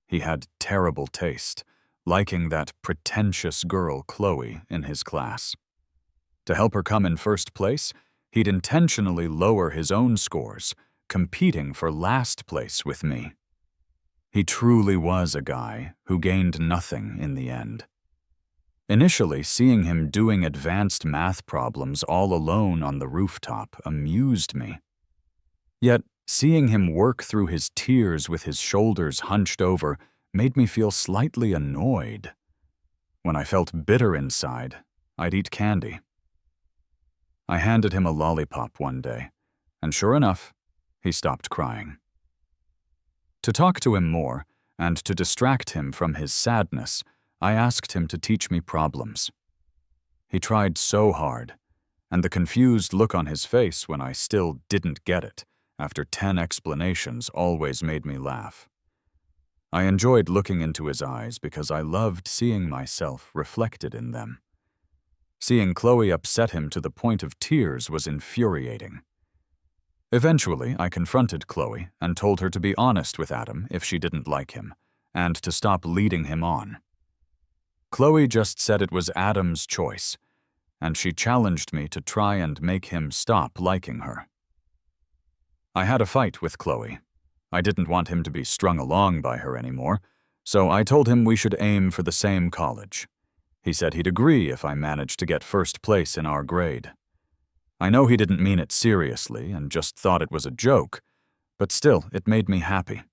He had terrible taste, liking that pretentious girl Chloe in his class. To help her come in first place, he'd intentionally lower his own scores, competing for last place with me. He truly was a guy who gained nothing in the end. Initially, seeing him doing advanced math problems all alone on the rooftop amused me. Yet, seeing him work through his tears with his shoulders hunched over made me feel slightly annoyed. When I felt bitter inside, I'd eat candy. I handed him a lollipop one day, and sure enough, he stopped crying. To talk to him more, and to distract him from his sadness, I asked him to teach me problems. He tried so hard, and the confused look on his face when I still didn't get it, after 10 explanations, always made me laugh. I enjoyed looking into his eyes because I loved seeing myself reflected in them. Seeing Chloe upset him to the point of tears was infuriating. Eventually, I confronted Chloe and told her to be honest with Adam if she didn't like him, and to stop leading him on. Chloe just said it was Adam's choice, and she challenged me to try and make him stop liking her. I had a fight with Chloe. I didn't want him to be strung along by her anymore, so I told him we should aim for the same college. He said he'd agree if I managed to get first place in our grade. I know he didn't mean it seriously and just thought it was a joke, but still, it made me happy.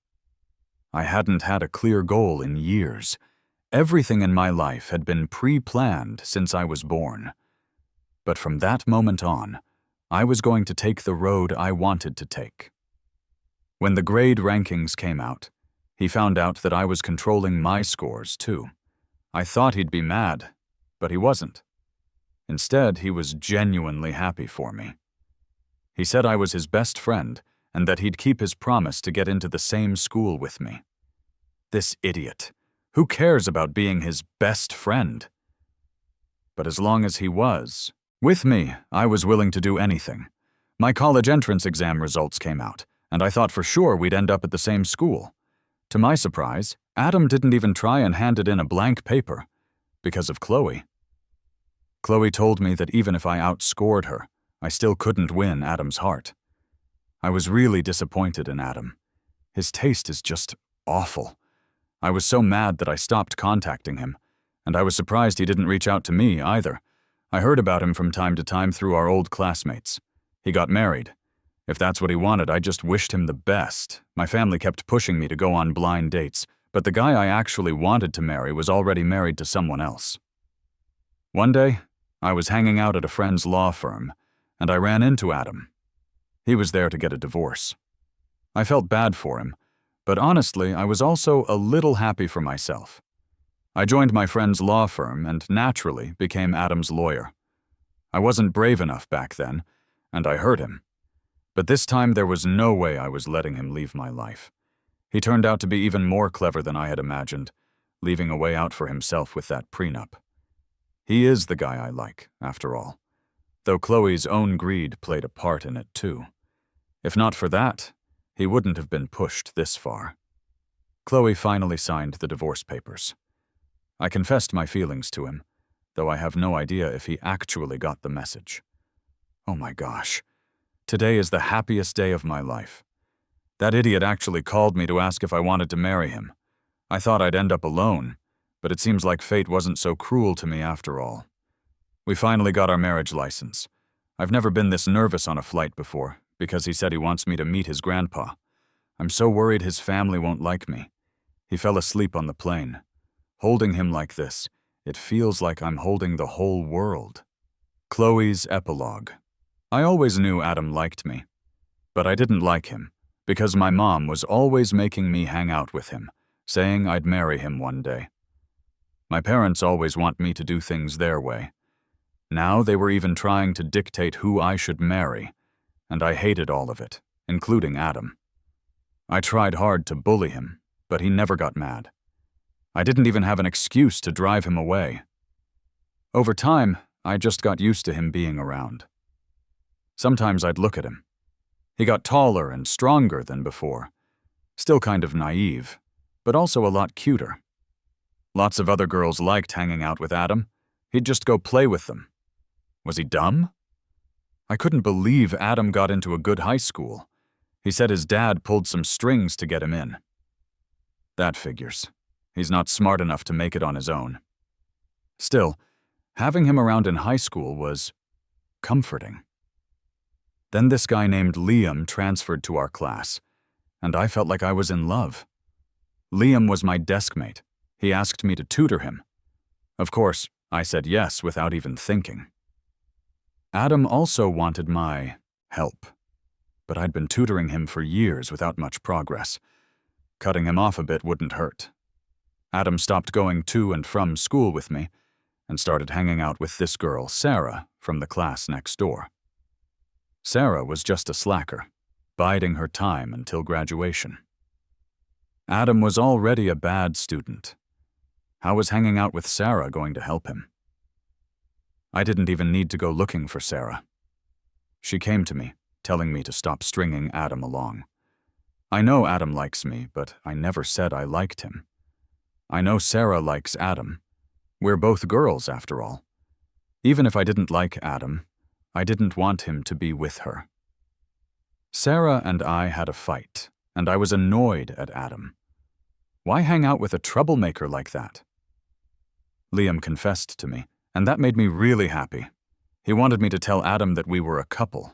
I hadn't had a clear goal in years. Everything in my life had been pre-planned since I was born. But from that moment on, I was going to take the road I wanted to take. When the grade rankings came out, he found out that I was controlling my scores too. I thought he'd be mad, but he wasn't. Instead, he was genuinely happy for me. He said I was his best friend and that he'd keep his promise to get into the same school with me. This idiot. Who cares about being his best friend? But as long as he was, with me, I was willing to do anything. My college entrance exam results came out, and I thought for sure we'd end up at the same school. To my surprise, Adam didn't even try and handed in a blank paper, because of Chloe. Chloe told me that even if I outscored her, I still couldn't win Adam's heart. I was really disappointed in Adam. His taste is just awful. I was so mad that I stopped contacting him, and I was surprised he didn't reach out to me either. I heard about him from time to time through our old classmates. He got married. If that's what he wanted, I just wished him the best. My family kept pushing me to go on blind dates, but the guy I actually wanted to marry was already married to someone else. One day, I was hanging out at a friend's law firm, and I ran into Adam. He was there to get a divorce. I felt bad for him, but honestly, I was also a little happy for myself. I joined my friend's law firm and naturally became Adam's lawyer. I wasn't brave enough back then, and I hurt him. But this time there was no way I was letting him leave my life. He turned out to be even more clever than I had imagined, leaving a way out for himself with that prenup. He is the guy I like, after all, though Chloe's own greed played a part in it too. If not for that, he wouldn't have been pushed this far. Chloe finally signed the divorce papers. I confessed my feelings to him, though I have no idea if he actually got the message. Oh my gosh. Today is the happiest day of my life. That idiot actually called me to ask if I wanted to marry him. I thought I'd end up alone, but it seems like fate wasn't so cruel to me after all. We finally got our marriage license. I've never been this nervous on a flight before, because he said he wants me to meet his grandpa. I'm so worried his family won't like me. He fell asleep on the plane. Holding him like this, it feels like I'm holding the whole world. Chloe's epilogue. I always knew Adam liked me, but I didn't like him, because my mom was always making me hang out with him, saying I'd marry him one day. My parents always want me to do things their way. Now they were even trying to dictate who I should marry, and I hated all of it, including Adam. I tried hard to bully him, but he never got mad. I didn't even have an excuse to drive him away. Over time, I just got used to him being around. Sometimes I'd look at him. He got taller and stronger than before. Still kind of naive, but also a lot cuter. Lots of other girls liked hanging out with Adam. He'd just go play with them. Was he dumb? I couldn't believe Adam got into a good high school. He said his dad pulled some strings to get him in. That figures. He's not smart enough to make it on his own. Still, having him around in high school was comforting. Then this guy named Liam transferred to our class, and I felt like I was in love. Liam was my deskmate. He asked me to tutor him. Of course, I said yes without even thinking. Adam also wanted my help, but I'd been tutoring him for years without much progress. Cutting him off a bit wouldn't hurt. Adam stopped going to and from school with me and started hanging out with this girl, Sarah, from the class next door. Sarah was just a slacker, biding her time until graduation. Adam was already a bad student. How was hanging out with Sarah going to help him? I didn't even need to go looking for Sarah. She came to me, telling me to stop stringing Adam along. I know Adam likes me, but I never said I liked him. I know Sarah likes Adam. We're both girls, after all. Even if I didn't like Adam, I didn't want him to be with her. Sarah and I had a fight, and I was annoyed at Adam. Why hang out with a troublemaker like that? Liam confessed to me, and that made me really happy. He wanted me to tell Adam that we were a couple.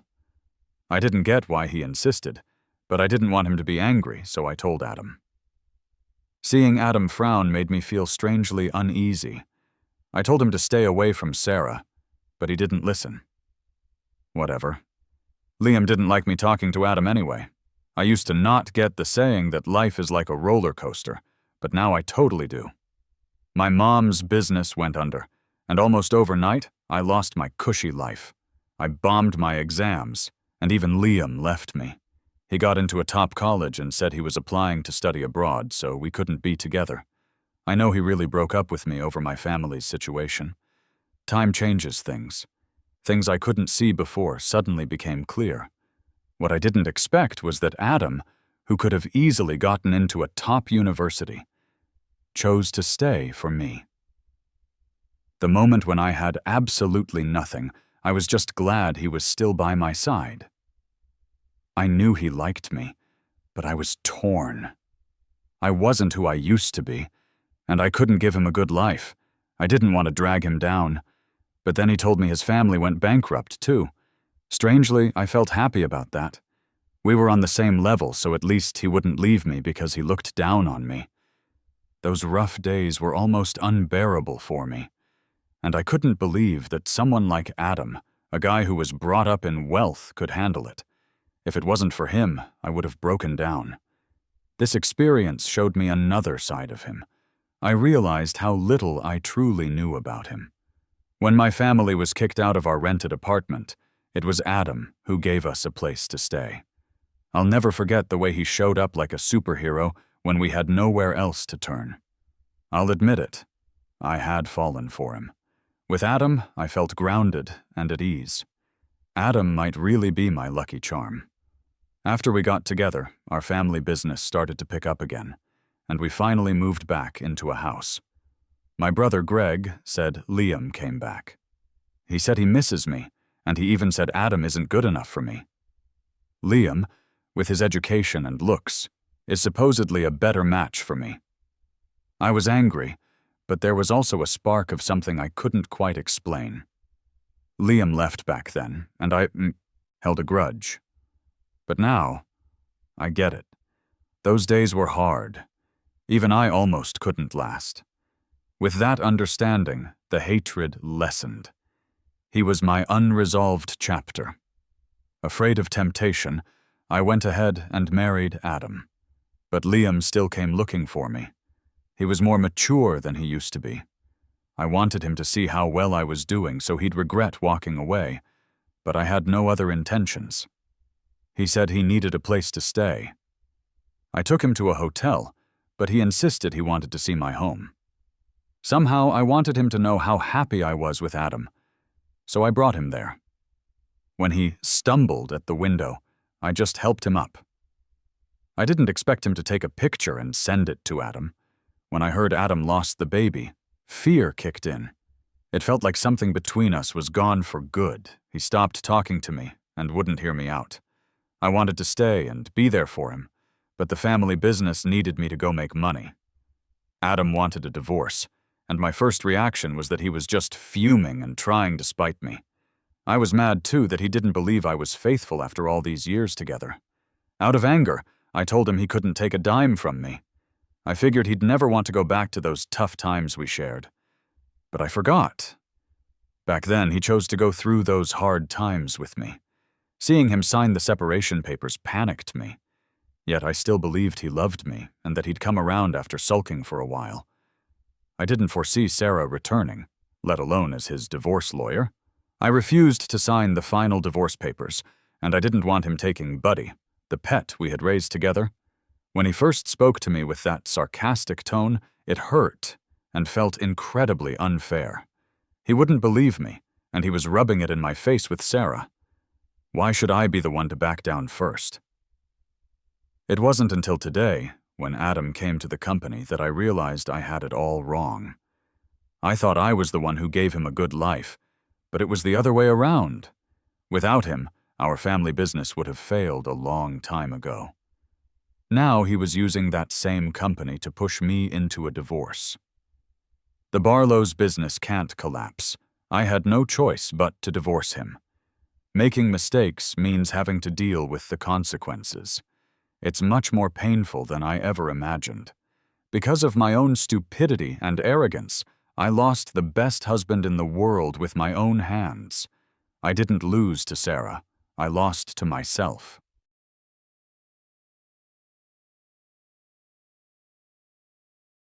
I didn't get why he insisted, but I didn't want him to be angry, so I told Adam. Seeing Adam frown made me feel strangely uneasy. I told him to stay away from Sarah, but he didn't listen. Whatever. Liam didn't like me talking to Adam anyway. I used to not get the saying that life is like a roller coaster, but now I totally do. My mom's business went under, and almost overnight, I lost my cushy life. I bombed my exams, and even Liam left me. He got into a top college and said he was applying to study abroad, so we couldn't be together. I know he really broke up with me over my family's situation. Time changes things. Things I couldn't see before suddenly became clear. What I didn't expect was that Adam, who could have easily gotten into a top university, chose to stay for me. The moment when I had absolutely nothing, I was just glad he was still by my side. I knew he liked me, but I was torn. I wasn't who I used to be, and I couldn't give him a good life. I didn't want to drag him down. But then he told me his family went bankrupt, too. Strangely, I felt happy about that. We were on the same level, so at least he wouldn't leave me because he looked down on me. Those rough days were almost unbearable for me, and I couldn't believe that someone like Adam, a guy who was brought up in wealth, could handle it. If it wasn't for him, I would have broken down. This experience showed me another side of him. I realized how little I truly knew about him. When my family was kicked out of our rented apartment, it was Adam who gave us a place to stay. I'll never forget the way he showed up like a superhero when we had nowhere else to turn. I'll admit it, I had fallen for him. With Adam, I felt grounded and at ease. Adam might really be my lucky charm. After we got together, our family business started to pick up again, and we finally moved back into a house. My brother Greg said Liam came back. He said he misses me, and he even said Adam isn't good enough for me. Liam, with his education and looks, is supposedly a better match for me. I was angry, but there was also a spark of something I couldn't quite explain. Liam left back then, and I held a grudge. But now, I get it. Those days were hard. Even I almost couldn't last. With that understanding, the hatred lessened. He was my unresolved chapter. Afraid of temptation, I went ahead and married Adam. But Liam still came looking for me. He was more mature than he used to be. I wanted him to see how well I was doing so he'd regret walking away, but I had no other intentions. He said he needed a place to stay. I took him to a hotel, but he insisted he wanted to see my home. Somehow I wanted him to know how happy I was with Adam, so I brought him there. When he stumbled at the window, I just helped him up. I didn't expect him to take a picture and send it to Adam. When I heard Adam lost the baby, fear kicked in. It felt like something between us was gone for good. He stopped talking to me and wouldn't hear me out. I wanted to stay and be there for him, but the family business needed me to go make money. Adam wanted a divorce, and my first reaction was that he was just fuming and trying to spite me. I was mad too that he didn't believe I was faithful after all these years together. Out of anger, I told him he couldn't take a dime from me. I figured he'd never want to go back to those tough times we shared. But I forgot. Back then, he chose to go through those hard times with me. Seeing him sign the separation papers panicked me. Yet I still believed he loved me and that he'd come around after sulking for a while. I didn't foresee Sarah returning, let alone as his divorce lawyer. I refused to sign the final divorce papers, and I didn't want him taking Buddy, the pet we had raised together. When he first spoke to me with that sarcastic tone, it hurt and felt incredibly unfair. He wouldn't believe me, and he was rubbing it in my face with Sarah. Why should I be the one to back down first? It wasn't until today, when Adam came to the company, that I realized I had it all wrong. I thought I was the one who gave him a good life, but it was the other way around. Without him, our family business would have failed a long time ago. Now he was using that same company to push me into a divorce. The Barlow's business can't collapse. I had no choice but to divorce him. Making mistakes means having to deal with the consequences. It's much more painful than I ever imagined. Because of my own stupidity and arrogance, I lost the best husband in the world with my own hands. I didn't lose to Sarah. I lost to myself.